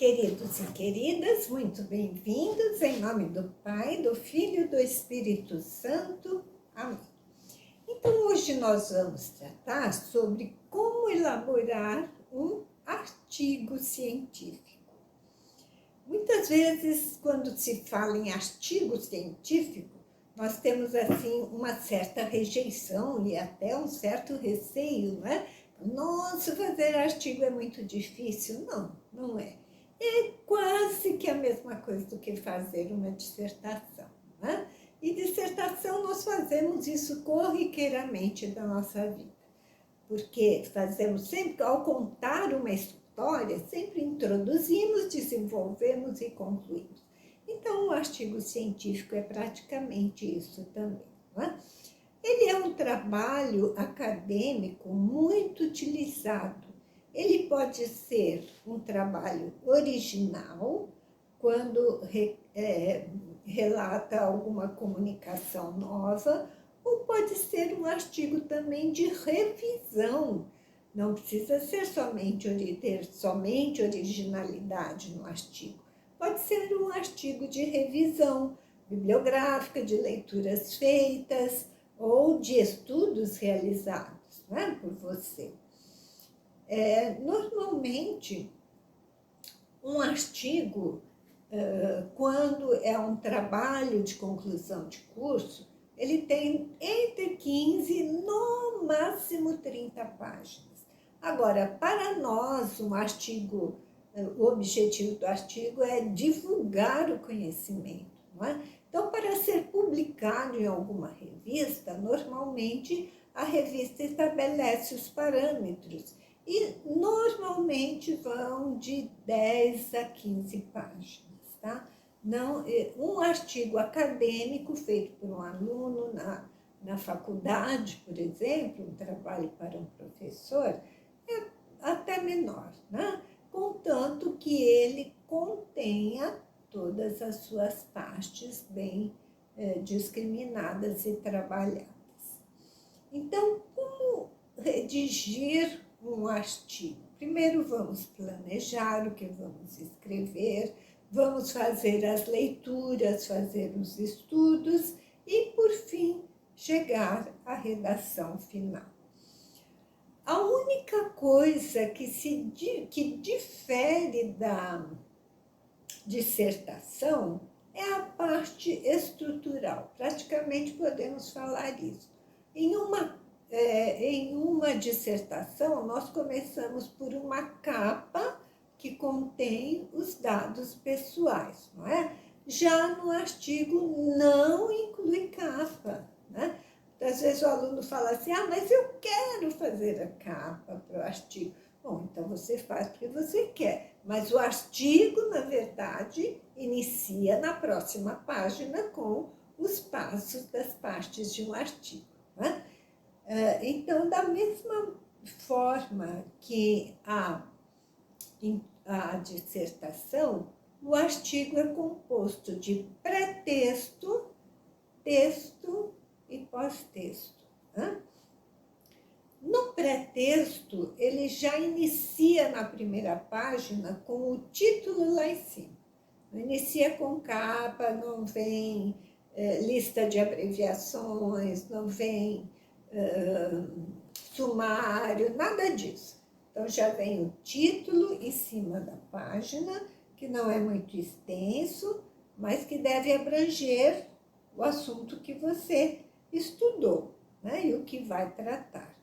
Queridos e queridas, muito bem-vindos, em nome do Pai, do Filho e do Espírito Santo. Amém. Então, hoje nós vamos tratar sobre como elaborar um artigo científico. Muitas vezes, quando se fala em artigo científico, nós temos, assim, uma certa rejeição e até um certo receio, né? Nossa, fazer artigo é muito difícil. Não, não é. É quase que a mesma coisa do que fazer uma dissertação, né? E dissertação nós fazemos isso corriqueiramente da nossa vida, porque fazemos sempre, ao contar uma história, sempre introduzimos, desenvolvemos e concluímos. Então, o artigo científico é praticamente isso também, né? Ele é um trabalho acadêmico muito utilizado. Ele pode ser um trabalho original, quando relata alguma comunicação nova, ou pode ser um artigo também de revisão. Não precisa ser ter somente originalidade no artigo. Pode ser um artigo de revisão bibliográfica, de leituras feitas, ou de estudos realizados, né, por você. Normalmente, um artigo, quando é um trabalho de conclusão de curso, ele tem entre 15, no máximo 30 páginas. Agora, para nós, um artigo, o objetivo do artigo é divulgar o conhecimento, não é? Então, para ser publicado em alguma revista, normalmente a revista estabelece os parâmetros e normalmente vão de 10 a 15 páginas, tá? Não, um artigo acadêmico feito por um aluno na faculdade, por exemplo, um trabalho para um professor, é até menor, né? Contanto que ele contenha todas as suas partes bem discriminadas e trabalhadas. Então, como redigir um artigo? Primeiro vamos planejar o que vamos escrever, vamos fazer as leituras, fazer os estudos e, por fim, chegar à redação final. A única coisa que difere da dissertação é a parte estrutural. Praticamente podemos falar isso. Em uma dissertação, nós começamos por uma capa que contém os dados pessoais, não é? Já no artigo não inclui capa, né? Às vezes o aluno fala assim, mas eu quero fazer a capa para o artigo. Bom, então você faz porque você quer, mas o artigo, na verdade, inicia na próxima página com os passos das partes de um artigo, né? Então, da mesma forma que a dissertação, o artigo é composto de pré-texto, texto e pós-texto, né? No pré-texto, ele já inicia na primeira página com o título lá em cima. Não inicia com capa, não vem lista de abreviações, não vem sumário, nada disso. Então, já vem o título em cima da página, que não é muito extenso, mas que deve abranger o assunto que você estudou, né, e o que vai tratar.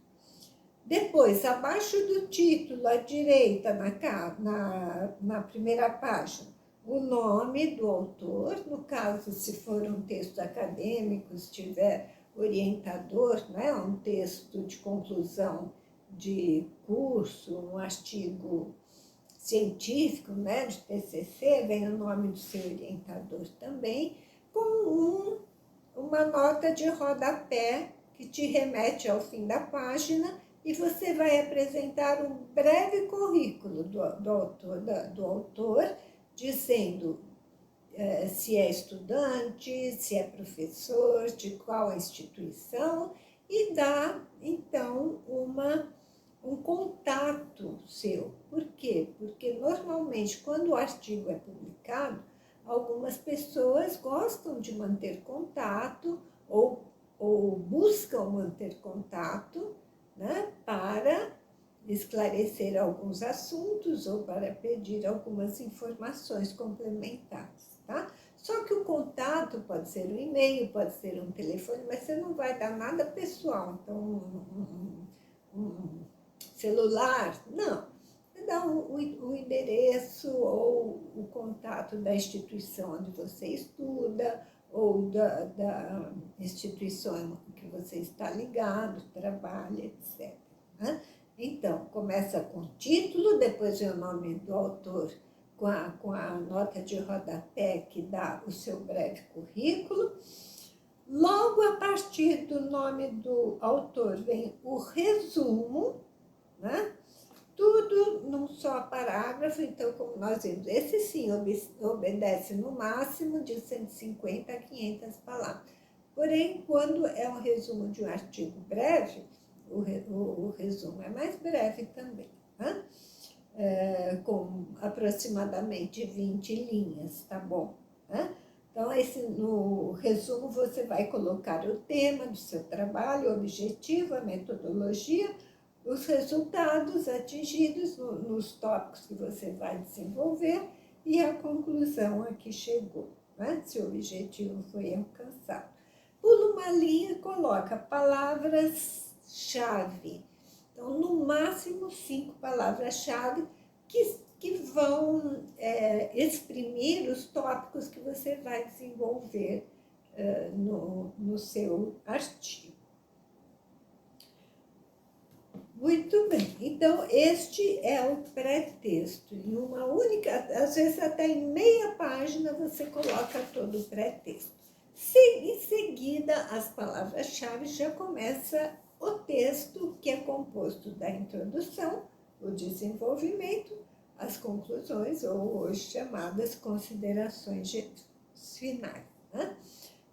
Depois, abaixo do título, à direita, na primeira página, o nome do autor, no caso, se for um texto acadêmico, se tiver orientador, né, um texto de conclusão de curso, um artigo científico, né, de TCC, vem o nome do seu orientador também, com uma nota de rodapé que te remete ao fim da página e você vai apresentar um breve currículo do autor, dizendo se é estudante, se é professor, de qual instituição, e dá, então, uma um contato seu. Por quê? Porque normalmente quando o artigo é publicado, algumas pessoas gostam de manter contato ou buscam manter contato, né, para esclarecer alguns assuntos ou para pedir algumas informações complementares, tá? Só que o contato pode ser um e-mail, pode ser um telefone, mas você não vai dar nada pessoal. Então, um celular, não. Você dá o endereço ou o contato da instituição onde você estuda ou da instituição que você está ligado, trabalha, etc. Né? Então, começa com o título, depois vem o nome do autor com a nota de rodapé que dá o seu breve currículo. Logo a partir do nome do autor vem o resumo, né? Tudo num só parágrafo. Então, como nós vimos, esse sim obedece no máximo de 150 a 500 palavras. Porém, quando é um resumo de um artigo breve, o resumo é mais breve também, né? Com aproximadamente 20 linhas, tá bom? Né? Então, no resumo, você vai colocar o tema do seu trabalho, o objetivo, a metodologia, os resultados atingidos nos tópicos que você vai desenvolver e a conclusão a que chegou, né? Se o objetivo foi alcançado. Pula uma linha e coloca palavras-chave. Então, no máximo 5 palavras-chave que vão exprimir os tópicos que você vai desenvolver no seu artigo. Muito bem, então este é o pré-texto. Em uma única, às vezes até em meia página você coloca todo o pré-texto. Em seguida, as palavras-chave já começa o texto, que é composto da introdução, o desenvolvimento, as conclusões, ou hoje chamadas considerações finais. Né?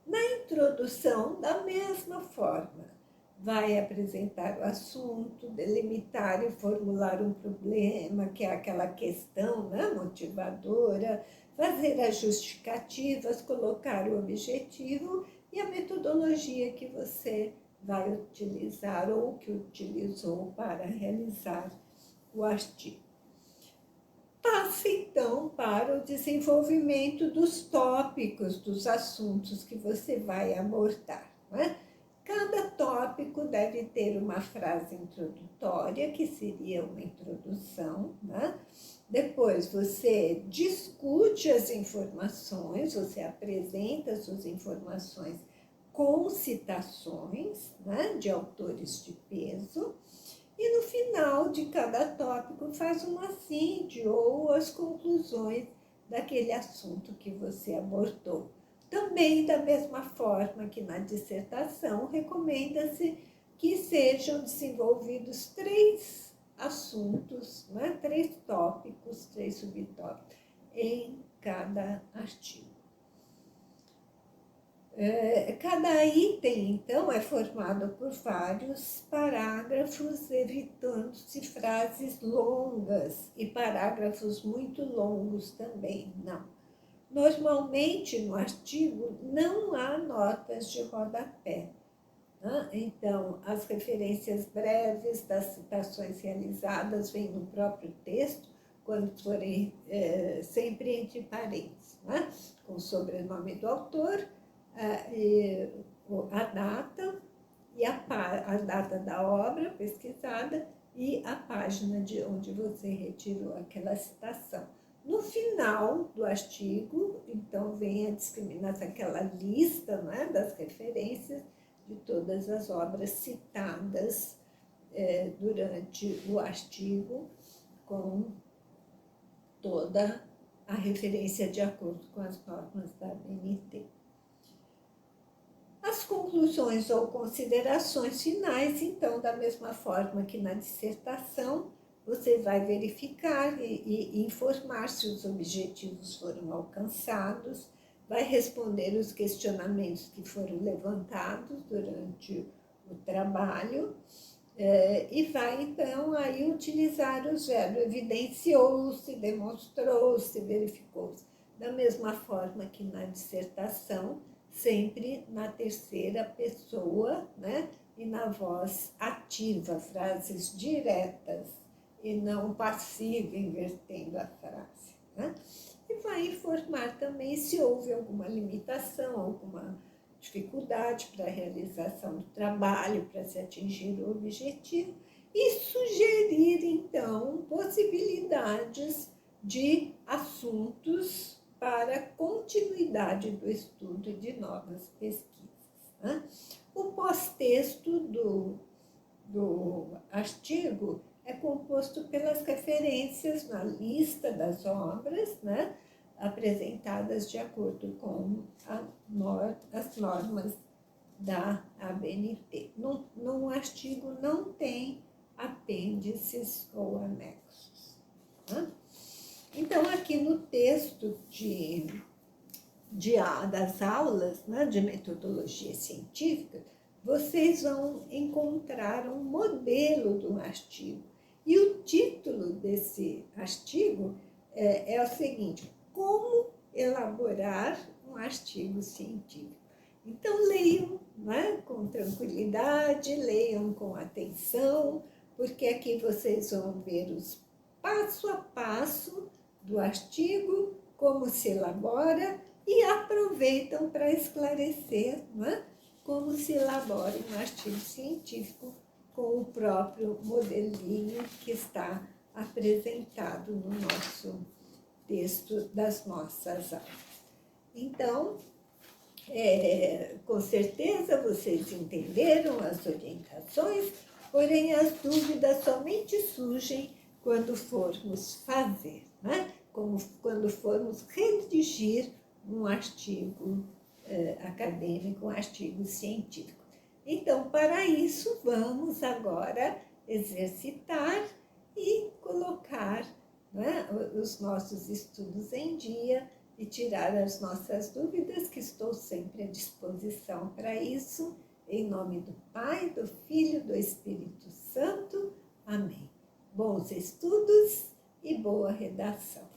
Na introdução, da mesma forma, vai apresentar o assunto, delimitar e formular um problema, que é aquela questão, né, motivadora, fazer as justificativas, colocar o objetivo e a metodologia que você vai utilizar ou que utilizou para realizar o artigo. Passa então para o desenvolvimento dos tópicos, dos assuntos que você vai abordar, né? Cada tópico deve ter uma frase introdutória, que seria uma introdução, né? Depois você discute as informações, você apresenta as suas informações com citações, né, de autores de peso. E no final de cada tópico faz uma síntese ou as conclusões daquele assunto que você abordou. Também, da mesma forma que na dissertação, recomenda-se que sejam desenvolvidos 3 assuntos, né? 3 tópicos, 3 subtópicos em cada artigo. Cada item, então, é formado por vários parágrafos, evitando-se frases longas e parágrafos muito longos também, não. Normalmente, no artigo, não há notas de rodapé. Né? Então, as referências breves das citações realizadas vêm no próprio texto, quando forem sempre entre parênteses, né? Com o sobrenome do autor, a data e a data da obra pesquisada e a página de onde você retirou aquela citação. No final do artigo, então, vem a discriminação, aquela lista, né, das referências de todas as obras citadas durante o artigo, com toda a referência de acordo com as normas da ABNT. As conclusões ou considerações finais, então, da mesma forma que na dissertação, você vai verificar e informar se os objetivos foram alcançados, vai responder os questionamentos que foram levantados durante o trabalho E vai, então, aí utilizar os verbos. Evidenciou-se, demonstrou-se, verificou-se. Da mesma forma que na dissertação, sempre na terceira pessoa, né? E na voz ativa, frases diretas e não passiva, invertendo a frase, né? E vai informar também se houve alguma limitação, alguma dificuldade para a realização do trabalho, para se atingir o objetivo, e sugerir, então, possibilidades de assuntos para continuidade do estudo e de novas pesquisas, né? O pós-texto do artigo é composto pelas referências na lista das obras, né, apresentadas de acordo com as normas da ABNT. No artigo não tem apêndices ou anexos, né? Então, aqui no texto das aulas, né, de metodologia científica, vocês vão encontrar um modelo do artigo. E o título desse artigo é o seguinte: como elaborar um artigo científico. Então, leiam, né, com tranquilidade, leiam com atenção, porque aqui vocês vão ver os passo a passo do artigo, como se elabora, e aproveitam para esclarecer, né, como se elabora um artigo científico com o próprio modelinho que está apresentado no nosso texto das nossas aulas. Então, com certeza vocês entenderam as orientações, porém as dúvidas somente surgem quando formos fazer, né? Como quando formos redigir um artigo acadêmico, um artigo científico. Então, para isso, vamos agora exercitar e colocar, né, os nossos estudos em dia e tirar as nossas dúvidas, que estou sempre à disposição para isso. Em nome do Pai, do Filho e do Espírito Santo. Amém. Bons estudos e boa redação.